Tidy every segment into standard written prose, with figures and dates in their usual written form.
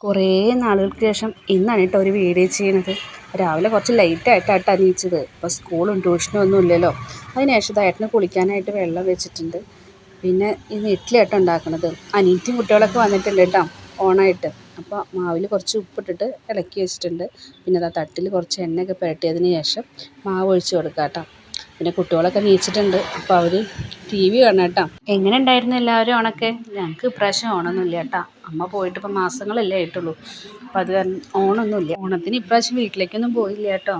കുറേ നാളുകൾക്ക് ശേഷം ഇന്നാണ് കേട്ടോ ഒരു വീഡിയോ ചെയ്യണത്. രാവിലെ കുറച്ച് ലേറ്റായിട്ടാണ് എണീച്ചത്. ഇപ്പോൾ സ്കൂളും ട്യൂഷനും ഒന്നും ഇല്ലല്ലോ. അതിന് ശേഷം ഏട്ടന് കുളിക്കാനായിട്ട് വെള്ളം വെച്ചിട്ടുണ്ട്. പിന്നെ ഇന്ന് ഇഡ്ഡലി ആട്ടോ ഉണ്ടാക്കണത്. അനിയത്തിയും കുട്ടികളൊക്കെ വന്നിട്ടുണ്ട് കേട്ടോ ഓണായിട്ട്. അപ്പോൾ മാവിൽ കുറച്ച് ഉപ്പിട്ടിട്ട് ഇളക്കി വെച്ചിട്ടുണ്ട്. പിന്നെ അതാ തട്ടിൽ കുറച്ച് എണ്ണയൊക്കെ പുരട്ടിയതിന് ശേഷം മാവ് ഒഴിച്ച് കൊടുക്കാം കേട്ടോ. പിന്നെ കുട്ടികളൊക്കെ എണീച്ചിട്ടുണ്ട്. അപ്പോൾ അവർ ടി വി കാണാം കേട്ടോ. എങ്ങനെ ഉണ്ടായിരുന്നു എല്ലാവരും ഓണൊക്കെ? ഞങ്ങൾക്ക് ഇപ്രാവശ്യം ഓണമൊന്നുമില്ല കേട്ടോ. അമ്മ പോയിട്ട് ഇപ്പോൾ മാസങ്ങളല്ലേ ആയിട്ടുള്ളൂ. അപ്പോൾ അത് കാരണം ഓണമൊന്നുമില്ല. ഓണത്തിന് ഇപ്രാവശ്യം വീട്ടിലേക്കൊന്നും പോയില്ല കേട്ടോ.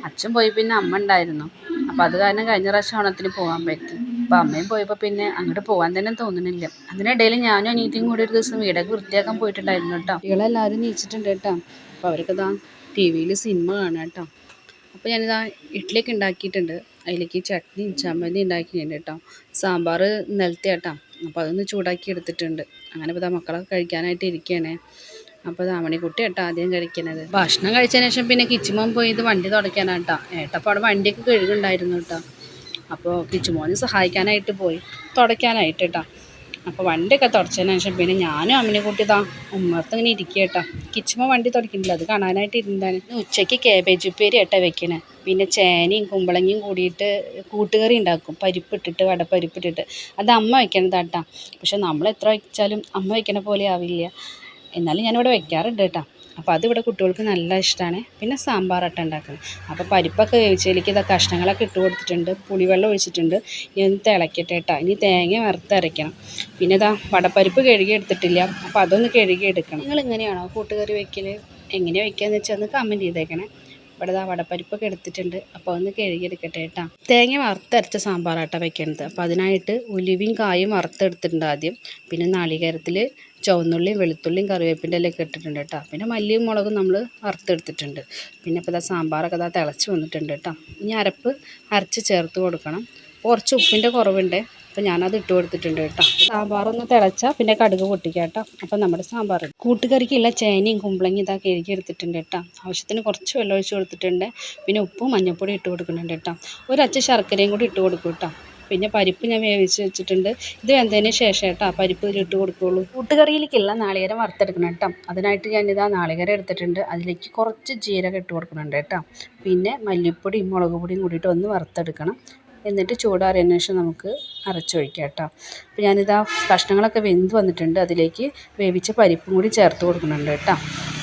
അച്ഛൻ പോയി പിന്നെ അമ്മ ഉണ്ടായിരുന്നു. അപ്പോൾ അത് കാരണം കഴിഞ്ഞ പ്രാവശ്യം ഓണത്തിന് പോകാൻ പറ്റി. അപ്പോൾ അമ്മയും പോയപ്പോൾ പിന്നെ അങ്ങോട്ട് പോകാൻ തന്നെ തോന്നുന്നില്ല. അതിനിടയിൽ ഞാനും അനിയത്തിയും കൂടി ഒരു ദിവസം വീടൊക്കെ വൃത്തിയാക്കാൻ പോയിട്ടുണ്ടായിരുന്നു കേട്ടോ. കുട്ടികളെല്ലാവരും നീച്ചിട്ടുണ്ട് കേട്ടോ. അപ്പോൾ അവർക്ക് ഇതാ ടി വിയിൽ സിനിമ കാണാം കേട്ടോ. അപ്പോൾ ഞാനിതാ ഇഡ്ഡലിയൊക്കെ ഉണ്ടാക്കിയിട്ടുണ്ട്. അതിലേക്ക് ചട്നിയും ചമ്മന്തി ഉണ്ടാക്കിയിട്ടുണ്ട് കേട്ടോ. സാമ്പാർ ഇന്നലത്തെ കേട്ടോ. അപ്പോൾ അതൊന്ന് ചൂടാക്കി എടുത്തിട്ടുണ്ട്. അങ്ങനെ ഇപ്പോൾ മക്കളൊക്കെ കഴിക്കാനായിട്ട് ഇരിക്കുകയാണേ. അപ്പോൾ മണിക്കുട്ടി കേട്ടോ ആദ്യം കഴിക്കുന്നത്. ഭക്ഷണം കഴിച്ചതിന് ശേഷം പിന്നെ കിച്ചുമോൻ പോയി ഇത് വണ്ടി തുടയ്ക്കാനാണ് കേട്ടോ. ഏട്ടപ്പോൾ അവിടെ വണ്ടിയൊക്കെ കഴുകുണ്ടായിരുന്നു കേട്ടോ. അപ്പോൾ കിച്ചുമോന് സഹായിക്കാനായിട്ട് പോയി തുടയ്ക്കാനായിട്ട് കേട്ടോ. അപ്പോൾ വണ്ടിയൊക്കെ തുടച്ചതിന് ശേഷം പിന്നെ ഞാനും അമ്മിനെക്കുട്ടി ഇതാ ഉമ്മർത്ത് ഇങ്ങനെ ഇരിക്കുക കേട്ടോ. കിച്ചുമോൻ വണ്ടി തുടയ്ക്കുന്നില്ല, അത് കാണാനായിട്ട് ഇരുന്നാണ്. ഉച്ചയ്ക്ക് കാബേജ് ഉപ്പേരി ആട്ടോ വെക്കണേ. പിന്നെ ചേനയും കുമ്പളങ്ങയും കൂടിയിട്ട് കൂട്ടുകറി ഉണ്ടാക്കും, പരിപ്പിട്ടിട്ട് വടപ്പരിപ്പിട്ടിട്ട്. അത് അമ്മ വെക്കണതാട്ടാ. പക്ഷെ നമ്മൾ എത്ര വെച്ചാലും അമ്മ വെക്കണ പോലെ ആവില്ല. എന്നാലും ഞാനിവിടെ വെക്കാറുണ്ട് കേട്ടോ. അപ്പോൾ അതിവിടെ കുട്ടികൾക്ക് നല്ല ഇഷ്ടമാണ്. പിന്നെ സാമ്പാറാട്ടം ഉണ്ടാക്കുന്നത്. അപ്പോൾ പരിപ്പൊക്കെ വേവിച്ചതിലേക്ക് ഇതാ കഷ്ണങ്ങളൊക്കെ ഇട്ട് കൊടുത്തിട്ടുണ്ട്. പുളിവെള്ളം ഒഴിച്ചിട്ടുണ്ട്. ഇനി ഒന്ന് തിളക്കട്ടെ കേട്ടോ. ഇനി തേങ്ങ വറുത്തരയ്ക്കണം. പിന്നെ ഇതാ വടപ്പരിപ്പ് കഴുകി എടുത്തിട്ടില്ല. അപ്പോൾ അതൊന്ന് കഴുകി എടുക്കണം. നിങ്ങൾ ഇങ്ങനെയാണോ കൂട്ടുകറി വയ്ക്കൽ? എങ്ങനെയാണ് വയ്ക്കുകയെന്ന് വെച്ചാൽ ഒന്ന് കമൻറ്റ് ചെയ്തേക്കണേ. ഇവിടെ ഇതാ വടപ്പരിപ്പൊക്കെ എടുത്തിട്ടുണ്ട്. അപ്പോൾ ഒന്ന് കഴുകിയെടുക്കട്ടെ കേട്ടോ. തേങ്ങ വറുത്തരച്ച സാമ്പാറാട്ടോ വെക്കുന്നത്. അപ്പോൾ അതിനായിട്ട് ഉലുവയും കായും വറുത്തെടുത്തിട്ടുണ്ട് ആദ്യം. പിന്നെ നാളികേരത്തിൽ ചുവന്നുള്ളിയും വെളുത്തുള്ളിയും കറിവേപ്പിൻ്റെ ഇലയൊക്കെ ഇട്ടിട്ടുണ്ട് കേട്ടോ. പിന്നെ മല്ലിയും മുളകും നമ്മൾ വറുത്തെടുത്തിട്ടുണ്ട്. പിന്നെ ഇപ്പോൾ ഇതാ സാമ്പാറൊക്കെ ഇതാ തിളച്ച് വന്നിട്ടുണ്ട് കേട്ടോ. ഇനി അരപ്പ് അരച്ച് ചേർത്ത് കൊടുക്കണം. കുറച്ച് ഉപ്പിൻ്റെ കുറവുണ്ട്. അപ്പോൾ ഞാനത് ഇട്ട് കൊടുത്തിട്ടുണ്ട് കേട്ടോ. സാമ്പാറൊന്ന് തിളച്ചാൽ പിന്നെ കടുക് പൊട്ടിക്കാം കേട്ടോ. അപ്പോൾ നമ്മുടെ സാമ്പാർ കൂട്ടുകറിക്കുള്ള ചേനയും കുമ്പളങ്ങയും ഇതാ കഴുകി എടുത്തിട്ടുണ്ട് കേട്ടോ. ആവശ്യത്തിന് കുറച്ച് വെള്ളം ഒഴിച്ച് കൊടുത്തിട്ടുണ്ട്. പിന്നെ ഉപ്പും മഞ്ഞൾപ്പൊടി ഇട്ട് കൊടുക്കുന്നുണ്ട് കേട്ടോ. ഒരച്ച് ശർക്കരയും കൂടി ഇട്ട് കൊടുക്കും കേട്ടോ. പിന്നെ പരിപ്പ് ഞാൻ വേവിച്ച് വെച്ചിട്ടുണ്ട്. ഇത് വെന്തതിന് ശേഷം കേട്ടോ പരിപ്പ് ഇതിലിട്ട് കൊടുക്കുകയുള്ളൂ. കൂട്ടുകറിയിലേക്കുള്ള നാളികേരം വറുത്തെടുക്കണം കേട്ടോ. അതിനായിട്ട് ഞാനിതാ നാളികേരം എടുത്തിട്ടുണ്ട്. അതിലേക്ക് കുറച്ച് ജീരകം ഇട്ട് കൊടുക്കുന്നുണ്ട് കേട്ടോ. പിന്നെ മല്ലിപ്പൊടിയും മുളക് പൊടിയും കൂടിയിട്ട് ഒന്ന് വറുത്തെടുക്കണം. എന്നിട്ട് ചൂടാറിയതിന് ശേഷം നമുക്ക് അരച്ചൊഴിക്കാം കേട്ടോ. അപ്പോൾ ഞാനിതാ കഷ്ണങ്ങളൊക്കെ വെന്ത് വന്നിട്ടുണ്ട്. അതിലേക്ക് വേവിച്ച പരിപ്പും കൂടി ചേർത്ത് കൊടുക്കുന്നുണ്ട് കേട്ടോ.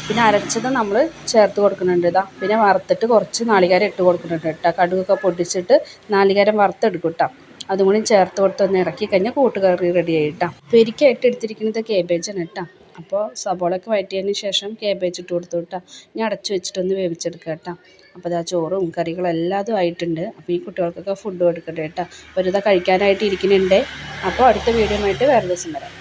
പിന്നെ അരച്ചത് നമ്മൾ ചേർത്ത് കൊടുക്കുന്നുണ്ട് ഇതാ. പിന്നെ വറുത്തിട്ട് കുറച്ച് നാളികേരം ഇട്ട് കൊടുക്കുന്നുണ്ട് കേട്ടോ. കടുകൊക്കെ പൊട്ടിച്ചിട്ട് നാളികേരം വറുത്തെടുക്കും കേട്ടോ. അതും കൂടി ചേർത്ത് കൊടുത്ത് ഒന്ന് ഇറക്കി കഴിഞ്ഞാൽ കൂട്ടുകറി റെഡി ആയി കേട്ടോ. പെരിക്കായിട്ട് എടുത്തിരിക്കുന്നത് കേബേജാണ് കേട്ടോ. അപ്പോൾ സബോളയൊക്കെ വഴറ്റിയതിന് ശേഷം കേബേജ് ഇട്ട് കൊടുത്തു കേട്ടോ. ഇനി അടച്ചു വെച്ചിട്ടൊന്ന് വേവിച്ചെടുക്കുക കേട്ടോ. അപ്പോൾ ഇതാ ചോറും കറികളും എല്ലാതും ആയിട്ടുണ്ട്. അപ്പോൾ ഈ കുട്ടികൾക്കൊക്കെ ഫുഡ് കൊടുക്കട്ടെ കേട്ടോ. അപ്പോൾ ഇതാ കഴിക്കാനായിട്ട് ഇരിക്കുന്നുണ്ട്. അപ്പോൾ അടുത്ത വീഡിയോ ആയിട്ട് വേറെ ദിവസം വരാം.